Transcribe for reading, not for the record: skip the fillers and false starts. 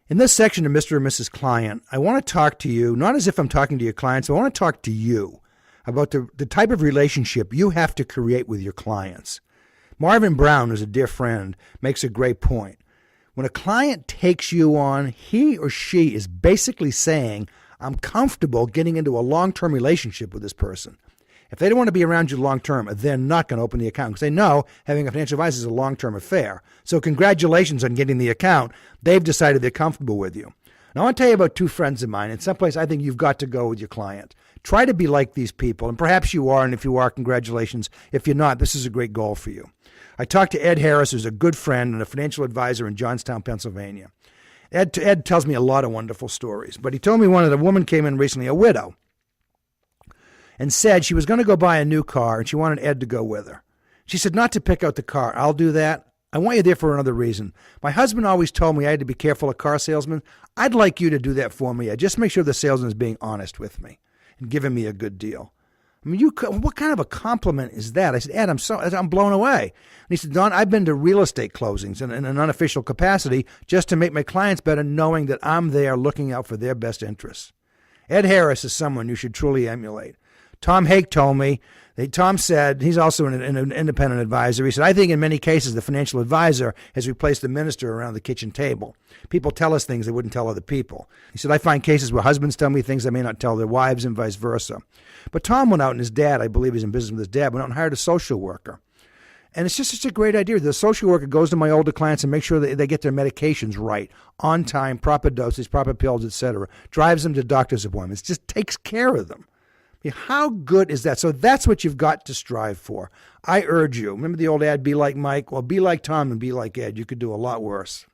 In this section of Mr. and Mrs. Client, I want to talk to you, not as if I'm talking to your clients, but I want to talk to you about the type of relationship you have to create with your clients. Marvin Brown, who's a dear friend, makes a great point. When a client takes you on, he or she is basically saying, I'm comfortable getting into a long-term relationship with this person. If they don't want to be around you long-term, they're not going to open the account because they know having a financial advisor is a long-term affair. So congratulations on getting the account. They've decided they're comfortable with you. Now, I want to tell you about two friends of mine. In some place, I think you've got to go with your client. Try to be like these people, and perhaps you are, and if you are, congratulations. If you're not, this is a great goal for you. I talked to Ed Harris, who's a good friend and a financial advisor in Johnstown, Pennsylvania. Ed tells me a lot of wonderful stories, but he told me one of the woman came in recently, a widow, and said she was going to go buy a new car, and she wanted Ed to go with her. She said, not to pick out the car. I'll do that. I want you there for another reason. My husband always told me I had to be careful of car salesmen. I'd like you to do that for me. Just make sure the salesman is being honest with me and giving me a good deal. I mean, what kind of a compliment is that? I said, Ed, I'm blown away. And he said, Don, I've been to real estate closings in an unofficial capacity just to make my clients better, knowing that I'm there looking out for their best interests. Ed Harris is someone you should truly emulate. Tom Hake told me, Tom said, he's also an independent advisor. He said, I think in many cases the financial advisor has replaced the minister around the kitchen table. People tell us things they wouldn't tell other people. He said, I find cases where husbands tell me things they may not tell their wives and vice versa. But Tom went out, and his dad, I believe he's in business with his dad, went out and hired a social worker. And it's just such a great idea. The social worker goes to my older clients and makes sure that they get their medications right, on time, proper dosage, proper pills, etc. Drives them to doctor's appointments, just takes care of them. How good is that? So that's what you've got to strive for. I urge you. Remember the old ad, be like Mike? Well, be like Tom and be like Ed. You could do a lot worse.